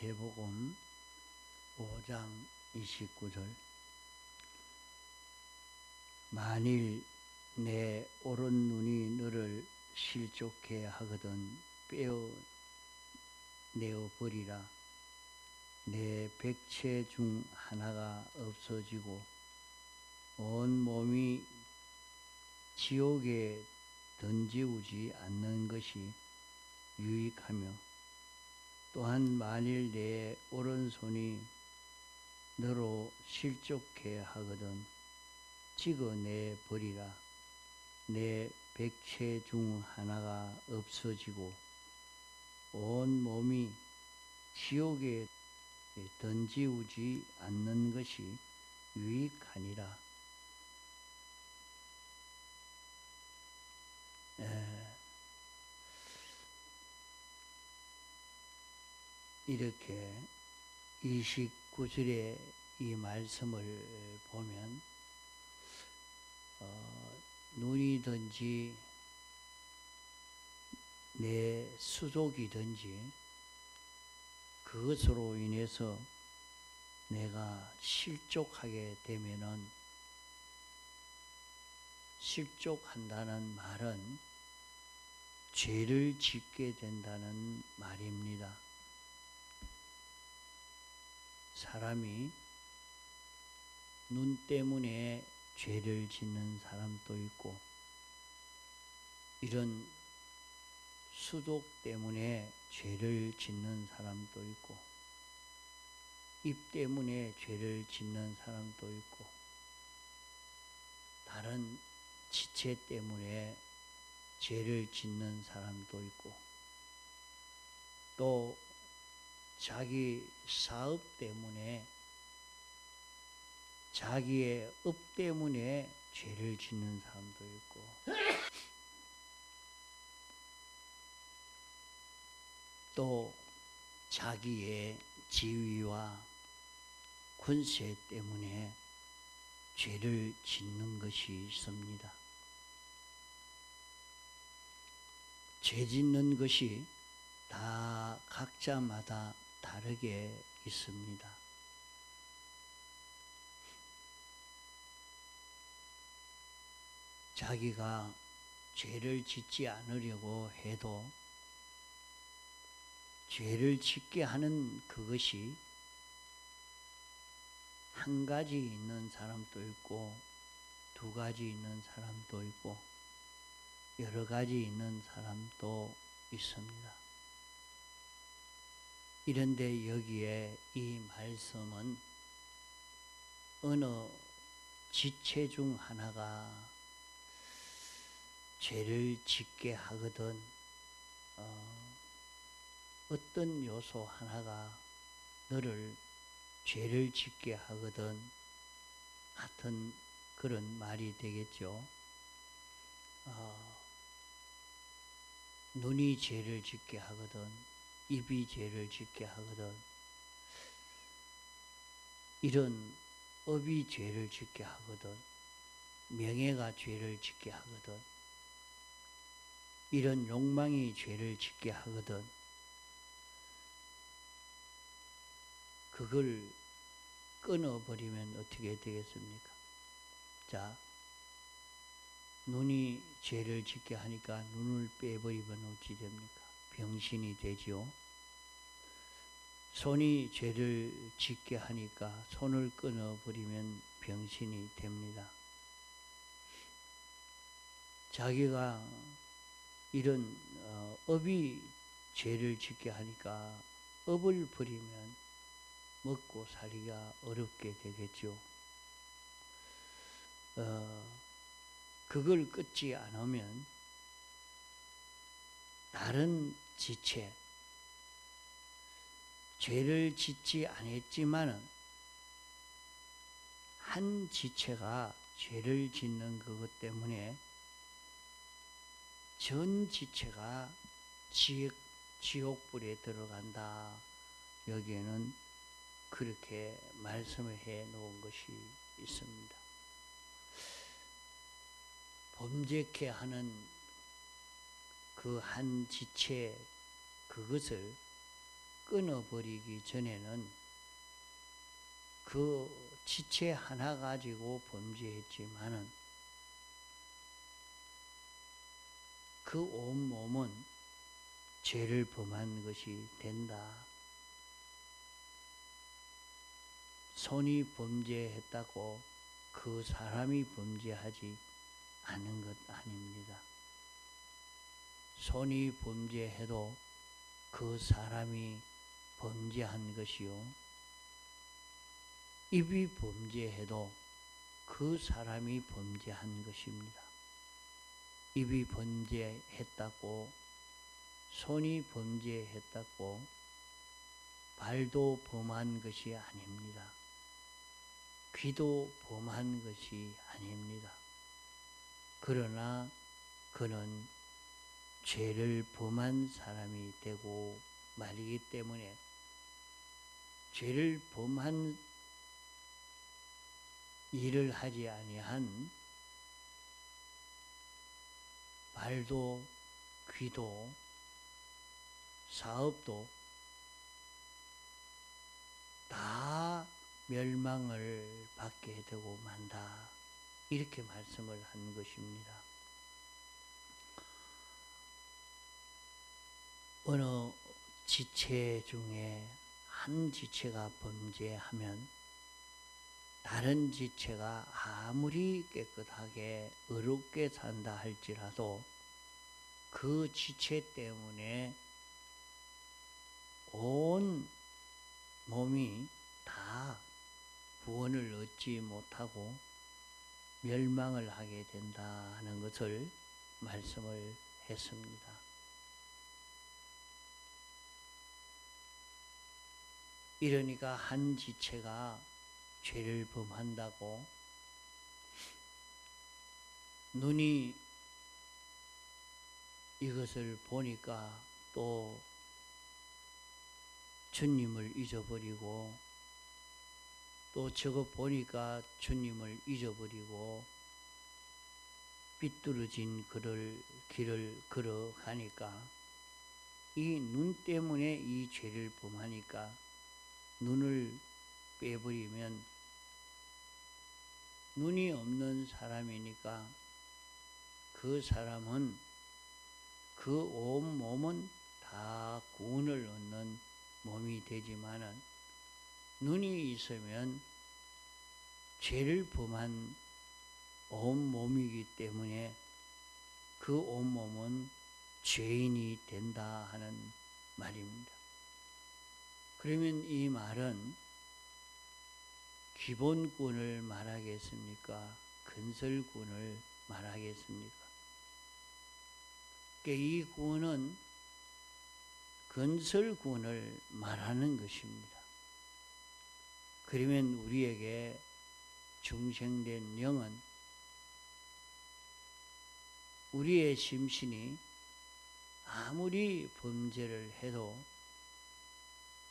마태복음 5장 29절 만일 내 오른 눈이 너를 실족해 하거든 빼어내어 버리라. 내 백체 중 하나가 없어지고 온 몸이 지옥에 던지우지 않는 것이 유익하며, 또한 만일 내 오른손이 너로 실족해 하거든 찍어내 버리라. 내 백체 중 하나가 없어지고 온 몸이 지옥에 던지우지 않는 것이 유익하니라. 이렇게 29절의 이 말씀을 보면 눈이든지 내 수족이든지 그것으로 인해서 내가 실족하게 되면은, 실족한다는 말은 죄를 짓게 된다는 말입니다. 사람이 눈 때문에 죄를 짓는 사람도 있고, 이런 수족 때문에 죄를 짓는 사람도 있고, 입 때문에 죄를 짓는 사람도 있고, 다른 지체 때문에 죄를 짓는 사람도 있고, 또 자기 사업 때문에, 자기의 업 때문에 죄를 짓는 사람도 있고, 또 자기의 지위와 권세 때문에 죄를 짓는 것이 있습니다. 죄 짓는 것이 다 각자마다 다르게 있습니다. 자기가 죄를 짓지 않으려고 해도 죄를 짓게 하는 그것이 한 가지 있는 사람도 있고, 두 가지 있는 사람도 있고, 여러 가지 있는 사람도 있습니다. 이런데 여기에 이 말씀은 어느 지체 중 하나가 죄를 짓게 하거든, 어떤 요소 하나가 너를 죄를 짓게 하거든 같은 그런 말이 되겠죠. 눈이 죄를 짓게 하거든, 입이 죄를 짓게 하거든, 이런 업이 죄를 짓게 하거든, 명예가 죄를 짓게 하거든, 이런 욕망이 죄를 짓게 하거든, 그걸 끊어버리면 어떻게 되겠습니까? 자, 눈이 죄를 짓게 하니까 눈을 빼버리면 어찌 됩니까? 병신이 되지요. 손이 죄를 짓게 하니까 손을 끊어버리면 병신이 됩니다. 자기가 이런 업이 죄를 짓게 하니까 업을 버리면 먹고 살기가 어렵게 되겠죠. 그걸 끊지 않으면 다른 지체, 죄를 짓지 않았지만은 한 지체가 죄를 짓는 그것 때문에 전 지체가 지옥불에 들어간다. 여기에는 그렇게 말씀을 해 놓은 것이 있습니다. 범죄케 하는 그 한 지체, 그것을 끊어버리기 전에는 그 지체 하나 가지고 범죄했지만은 그 온몸은 죄를 범한 것이 된다. 손이 범죄했다고 그 사람이 범죄하지 않은 것 아닙니다. 손이 범죄해도 그 사람이 범죄한 것이요, 입이 범죄해도 그 사람이 범죄한 것입니다. 입이 범죄했다고, 손이 범죄했다고 발도 범한 것이 아닙니다. 귀도 범한 것이 아닙니다. 그러나 그는 죄를 범한 사람이 되고 말이기 때문에 죄를 범한 일을 하지 아니한 발도 귀도 사업도 다 멸망을 받게 되고 만다. 이렇게 말씀을 한 것입니다. 어느 지체 중에 한 지체가 범죄하면 다른 지체가 아무리 깨끗하게 의롭게 산다 할지라도 그 지체 때문에 온 몸이 다 구원을 얻지 못하고 멸망을 하게 된다는 것을 말씀을 했습니다. 이러니까 한 지체가 죄를 범한다고 눈이 이것을 보니까 또 주님을 잊어버리고 또 저거 보니까 주님을 잊어버리고 삐뚤어진 길을 걸어가니까 이 눈 때문에 이 죄를 범하니까 눈을 빼버리면 눈이 없는 사람이니까 그 사람은 그 온 몸은 다 구원을 얻는 몸이 되지만은 눈이 있으면 죄를 범한 온 몸이기 때문에 그 온 몸은 죄인이 된다 하는 말입니다. 그러면 이 말은 기본구원을 말하겠습니까? 근설구원을 말하겠습니까? 이 구원은 근설구원을 말하는 것입니다. 그러면 우리에게 중생된 영은 우리의 심신이 아무리 범죄를 해도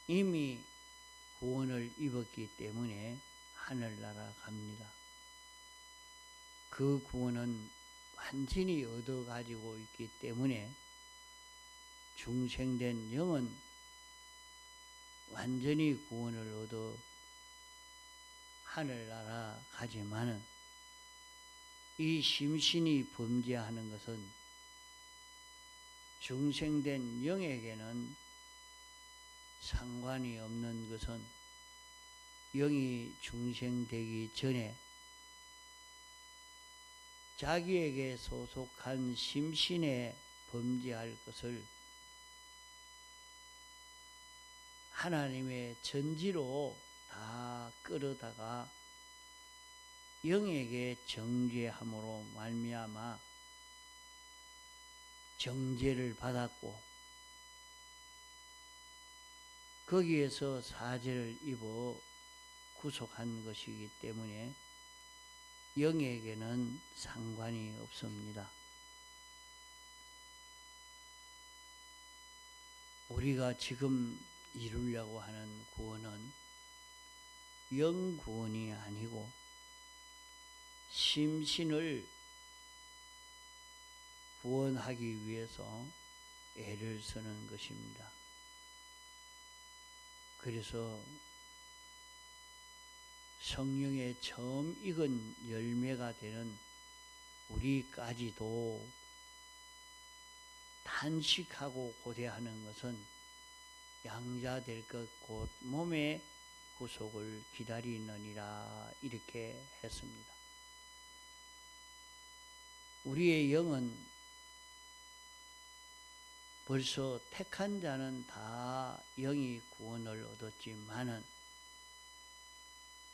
이미 구원을 입었기 때문에 하늘나라 갑니다. 그 구원은 완전히 얻어가지고 있기 때문에 중생된 영은 완전히 구원을 얻어 하늘나라 가지만은 이 심신이 범죄하는 것은 중생된 영에게는 상관이 없는 것은 영이 중생되기 전에 자기에게 소속한 심신에 범죄할 것을 하나님의 전지로 다 끌어다가 영에게 정죄함으로 말미암아 정죄를 받았고 거기에서 사죄를 입어 구속한 것이기 때문에 영에게는 상관이 없습니다. 우리가 지금 이루려고 하는 구원은 영구원이 아니고 심신을 구원하기 위해서 애를 쓰는 것입니다. 그래서 성령의 처음 익은 열매가 되는 우리까지도 탄식하고 고대하는 것은 양자될 것 곧 몸의 후속을 기다리느니라 이렇게 했습니다. 우리의 영은 벌써 택한 자는 다 영이 구원을 얻었지만은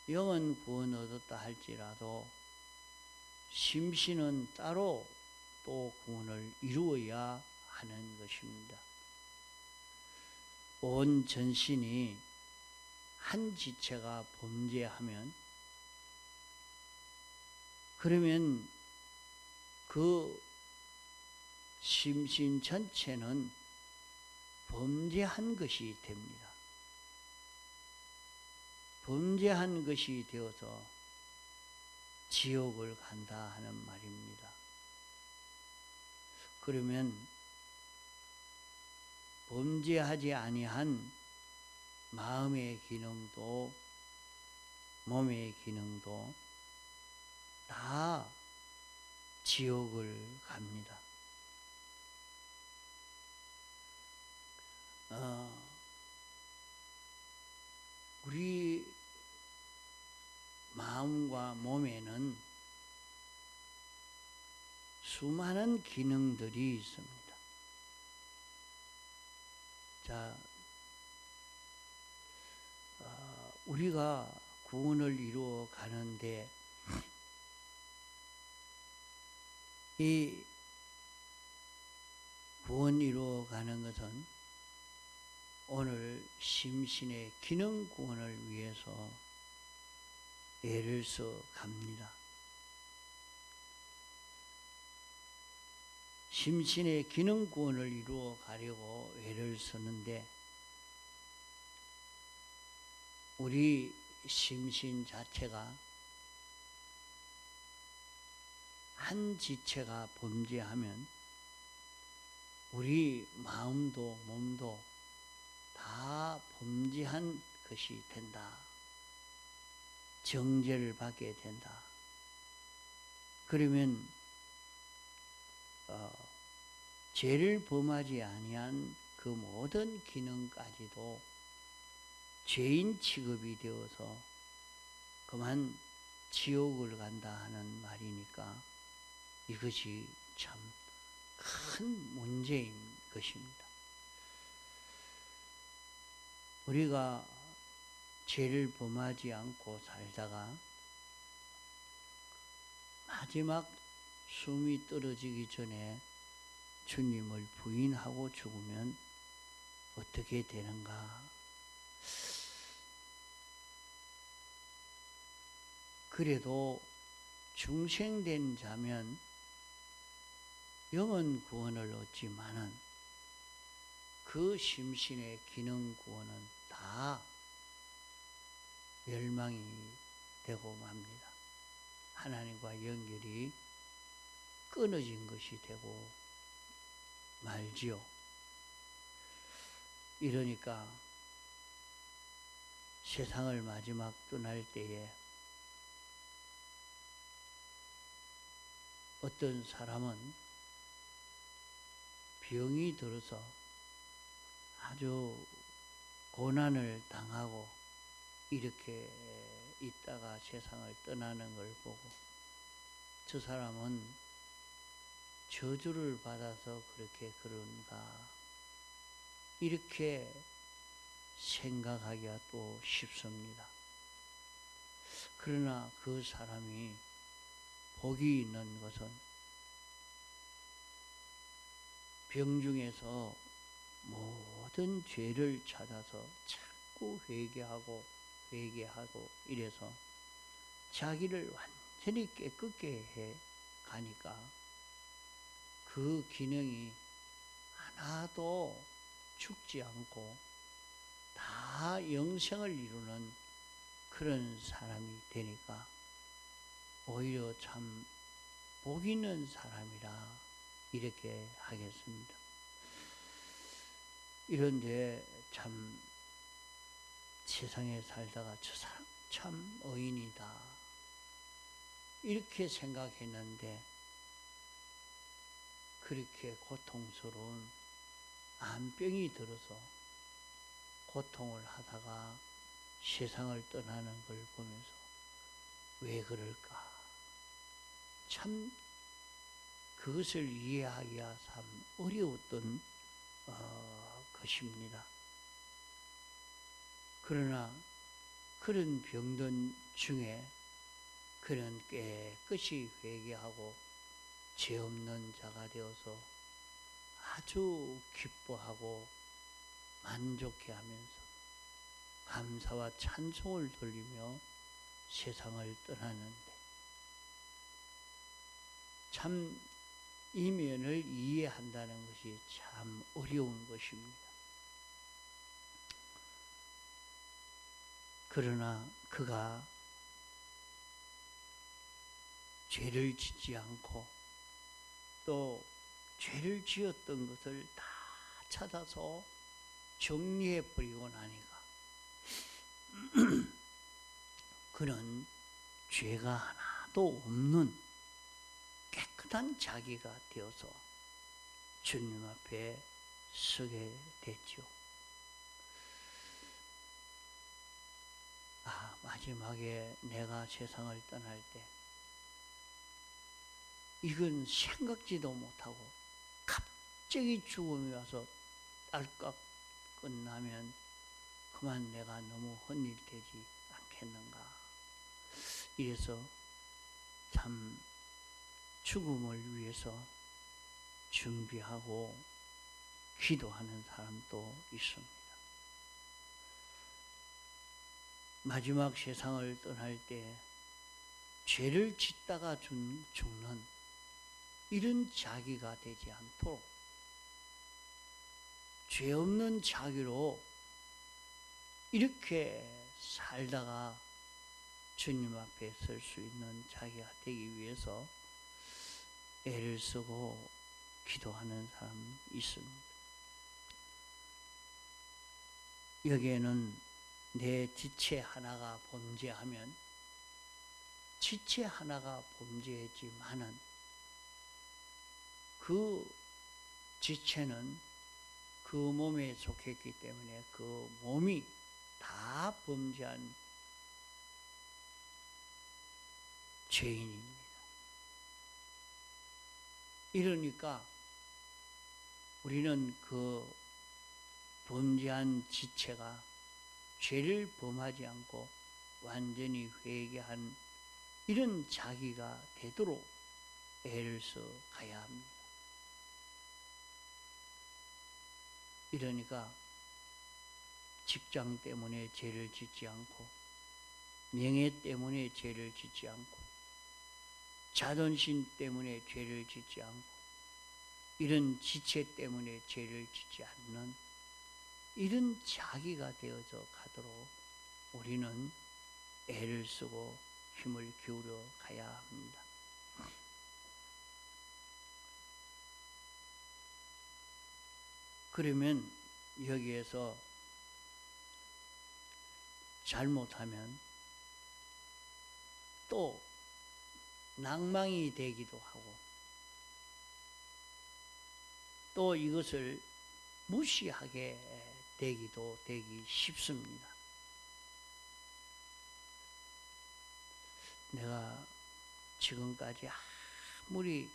영은 구원 얻었다 할지라도 심신은 따로 또 구원을 이루어야 하는 것입니다. 온 전신이 한 지체가 범죄하면 그러면 그 심신 전체는 범죄한 것이 됩니다. 범죄한 것이 되어서 지옥을 간다 하는 말입니다. 그러면 범죄하지 아니한 마음의 기능도 몸의 기능도 다 지옥을 갑니다. 우리 마음과 몸에는 수많은 기능들이 있습니다. 자, 우리가 구원을 이루어 가는데 이 구원 이루어 가는 것은 오늘 심신의 기능 구원을 위해서 애를 써 갑니다. 심신의 기능 구원을 이루어 가려고 애를 쓰는데 우리 심신 자체가 한 지체가 범죄하면 우리 마음도 몸도 다 범죄한 것이 된다. 정죄를 받게 된다. 그러면 죄를 범하지 아니한 그 모든 기능까지도 죄인 취급이 되어서 그만 지옥을 간다 하는 말이니까 이것이 참 큰 문제인 것입니다. 우리가 죄를 범하지 않고 살다가 마지막 숨이 떨어지기 전에 주님을 부인하고 죽으면 어떻게 되는가? 그래도 중생된 자면 영혼 구원을 얻지만은 그 심신의 기능 구원은 다 멸망이 되고 맙니다. 하나님과 연결이 끊어진 것이 되고 말지요. 이러니까 세상을 마지막 떠날 때에 어떤 사람은 병이 들어서 아주 고난을 당하고 이렇게 있다가 세상을 떠나는 걸 보고 저 사람은 저주를 받아서 그렇게 그런가 이렇게 생각하기가 또 쉽습니다. 그러나 그 사람이 복이 있는 것은 병중에서 모든 죄를 찾아서 자꾸 회개하고 이래서 자기를 완전히 깨끗게 해 가니까 그 기능이 하나도 죽지 않고 다 영생을 이루는 그런 사람이 되니까 오히려 참 복 있는 사람이라 이렇게 하겠습니다. 이런데 참 세상에 살다가 저 사람 참 의인이다 이렇게 생각했는데 그렇게 고통스러운 암병이 들어서 고통을 하다가 세상을 떠나는 걸 보면서 왜 그럴까? 참 그것을 이해하기가 참 어려웠던 것입니다. 그러나 그런 병든 중에 그는 깨끗이 회개하고 죄 없는 자가 되어서 아주 기뻐하고 만족해하면서 감사와 찬송을 돌리며 세상을 떠나는데 참 이면을 이해한다는 것이 참 어려운 것입니다. 그러나 그가 죄를 짓지 않고 또 죄를 지었던 것을 다 찾아서 정리해 버리고 나니까 그는 죄가 하나도 없는 깨끗한 자기가 되어서 주님 앞에 서게 됐죠. 마지막에 내가 세상을 떠날 때 이건 생각지도 못하고 갑자기 죽음이 와서 딸깍 끝나면 그만 내가 너무 헛일되지 않겠는가. 이래서 참 죽음을 위해서 준비하고 기도하는 사람도 있습니다. 마지막 세상을 떠날 때 죄를 짓다가 죽는 이런 자기가 되지 않도록 죄 없는 자기로 이렇게 살다가 주님 앞에 설 수 있는 자기가 되기 위해서 애를 쓰고 기도하는 사람이 있습니다. 여기에는 내 지체 하나가 범죄하면 지체 하나가 범죄했지만은 그 지체는 그 몸에 속했기 때문에 그 몸이 다 범죄한 죄인입니다. 이러니까 우리는 그 범죄한 지체가 죄를 범하지 않고 완전히 회개한 이런 자기가 되도록 애를 써 가야 합니다. 이러니까 직장 때문에 죄를 짓지 않고 명예 때문에 죄를 짓지 않고 자존심 때문에 죄를 짓지 않고 이런 지체 때문에 죄를 짓지 않는 이런 자기가 되어져 가도록 우리는 애를 쓰고 힘을 기울여 가야 합니다. 그러면 여기에서 잘못하면 또 낭망이 되기도 하고 또 이것을 무시하게 되기 쉽습니다. 내가 지금까지 아무리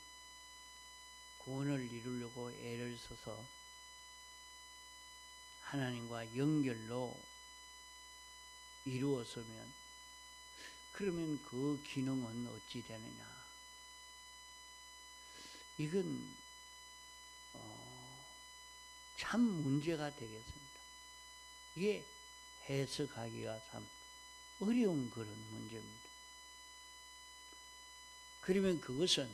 구원을 이루려고 애를 써서 하나님과 연결로 이루었으면 그러면 그 기능은 어찌 되느냐. 이건 참 문제가 되겠습니다. 이게 해석하기가 참 어려운 그런 문제입니다. 그러면 그것은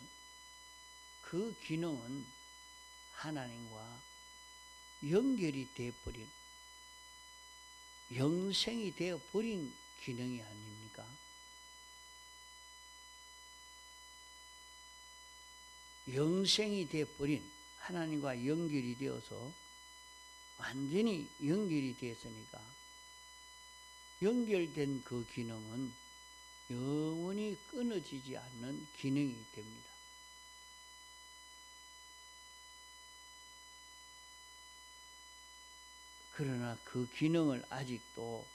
그 기능은 하나님과 연결이 되어버린 영생이 되어버린 기능이 아닙니까? 영생이 되어버린 하나님과 연결이 되어서 완전히 연결이 되었으니까 연결된 그 기능은 영원히 끊어지지 않는 기능이 됩니다. 그러나 그 기능을 아직도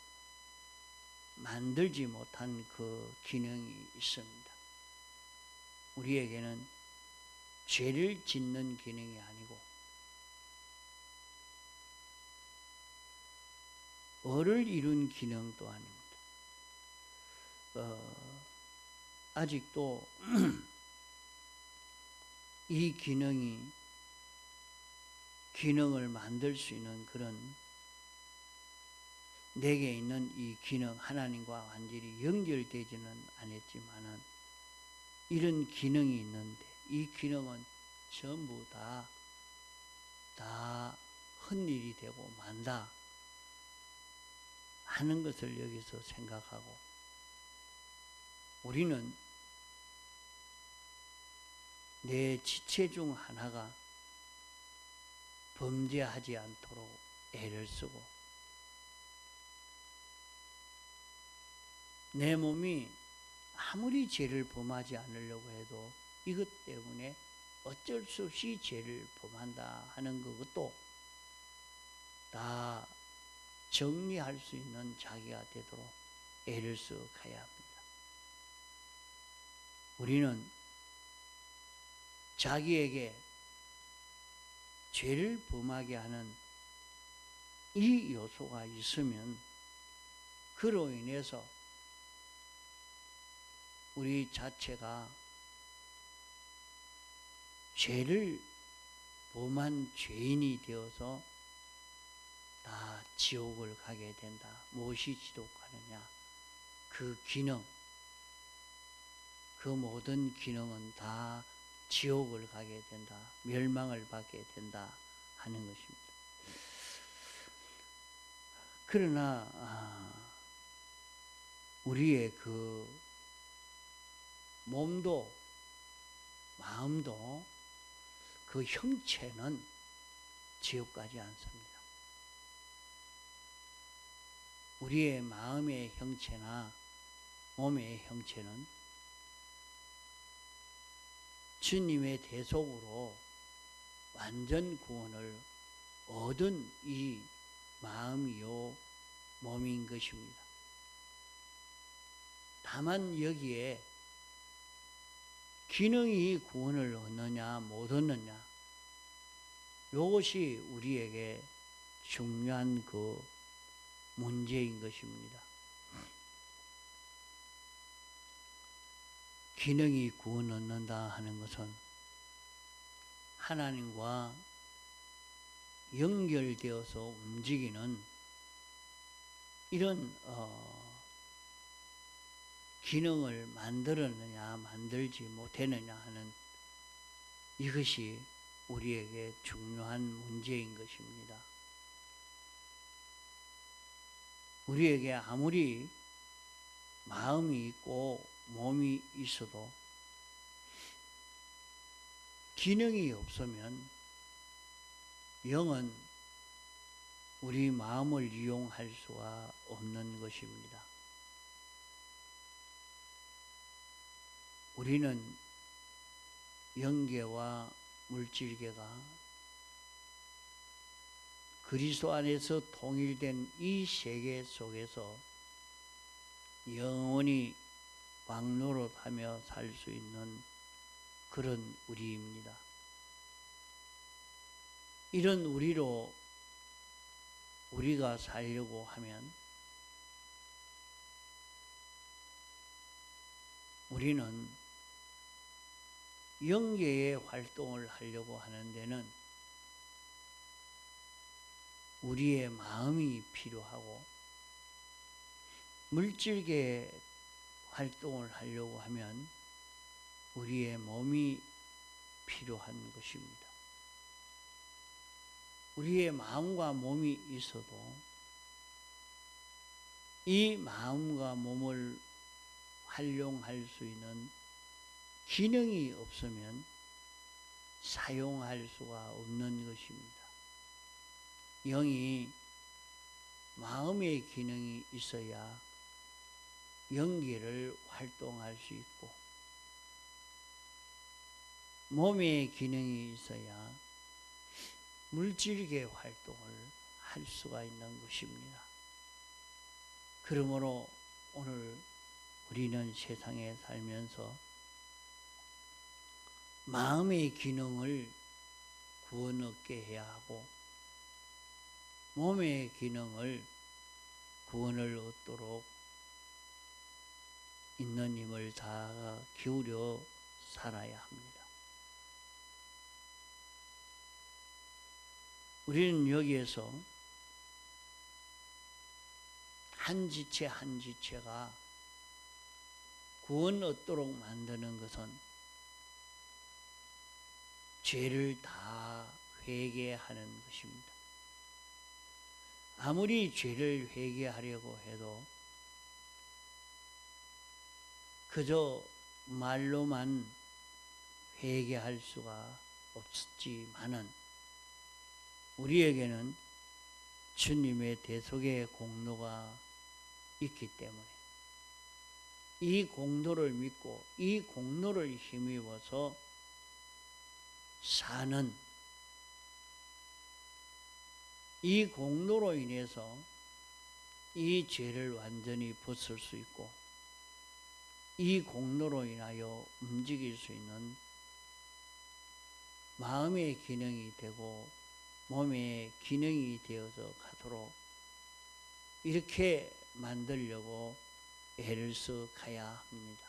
만들지 못한 그 기능이 있습니다. 우리에게는 죄를 짓는 기능이 아니고 을을 이룬 기능도 아닙니다. 아직도 이 기능을 만들 수 있는 그런 내게 있는 이 기능, 하나님과 완전히 연결되지는 않았지만은 이런 기능이 있는데 이 기능은 전부 다 헛일이 되고 만다 하는 것을 여기서 생각하고, 우리는 내 지체 중 하나가 범죄하지 않도록 애를 쓰고, 내 몸이 아무리 죄를 범하지 않으려고 해도 이것 때문에 어쩔 수 없이 죄를 범한다 하는 것도 다 정리할 수 있는 자기가 되도록 애를 써 가야 합니다. 우리는 자기에게 죄를 범하게 하는 이 요소가 있으면 그로 인해서 우리 자체가 죄를 범한 죄인이 되어서 다 지옥을 가게 된다. 무엇이 지옥 가느냐? 그 기능, 그 모든 기능은 다 지옥을 가게 된다. 멸망을 받게 된다 하는 것입니다. 그러나 우리의 그 몸도 마음도 그 형체는 지옥 가지 않습니다. 우리의 마음의 형체나 몸의 형체는 주님의 대속으로 완전 구원을 얻은 이 마음이요 몸인 것입니다. 다만 여기에 기능이 구원을 얻느냐 못 얻느냐, 이것이 우리에게 중요한 그 문제인 것입니다. 기능이 구원 얻는다 하는 것은 하나님과 연결되어서 움직이는 이런 기능을 만들었느냐 만들지 못했느냐 하는 이것이 우리에게 중요한 문제인 것입니다. 우리에게 아무리 마음이 있고 몸이 있어도 기능이 없으면 영은 우리 마음을 이용할 수가 없는 것입니다. 우리는 영계와 물질계가 그리스도 안에서 통일된 이 세계 속에서 영원히 왕노릇하며 살 수 있는 그런 우리입니다. 이런 우리로 우리가 살려고 하면 우리는 영계의 활동을 하려고 하는 데는 우리의 마음이 필요하고, 물질계의 활동을 하려고 하면 우리의 몸이 필요한 것입니다. 우리의 마음과 몸이 있어도 이 마음과 몸을 활용할 수 있는 기능이 없으면 사용할 수가 없는 것입니다. 영이 마음의 기능이 있어야 연기를 활동할 수 있고, 몸의 기능이 있어야 물질계 활동을 할 수가 있는 것입니다. 그러므로 오늘 우리는 세상에 살면서 마음의 기능을 구원 얻게 해야 하고, 몸의 기능을 구원을 얻도록 있는 힘을 다 기울여 살아야 합니다. 우리는 여기에서 한 지체 한 지체가 구원 얻도록 만드는 것은 죄를 다 회개하는 것입니다. 아무리 죄를 회개하려고 해도 그저 말로만 회개할 수가 없지만은, 우리에게는 주님의 대속의 공로가 있기 때문에 이 공로를 믿고 이 공로를 힘입어서 사는, 이 공로로 인해서 이 죄를 완전히 벗을 수 있고, 이 공로로 인하여 움직일 수 있는 마음의 기능이 되고 몸의 기능이 되어서 가도록 이렇게 만들려고 애를 써 가야 합니다.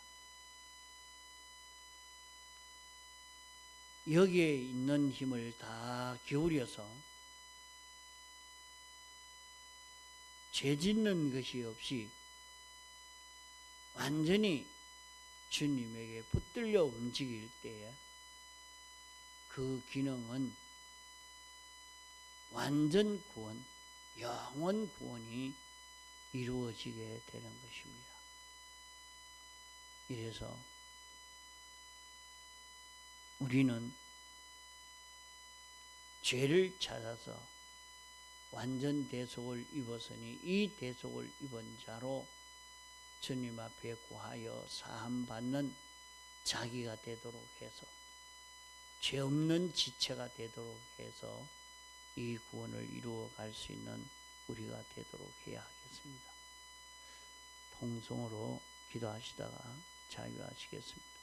여기에 있는 힘을 다 기울여서 죄 짓는 것이 없이 완전히 주님에게 붙들려 움직일 때에 그 기능은 완전 구원, 영원 구원이 이루어지게 되는 것입니다. 이래서 우리는 죄를 찾아서 완전 대속을 입었으니 이 대속을 입은 자로 주님 앞에 구하여 사함받는 자기가 되도록 해서, 죄 없는 지체가 되도록 해서 이 구원을 이루어 갈 수 있는 우리가 되도록 해야 하겠습니다. 통성으로 기도하시다가 자유하시겠습니다.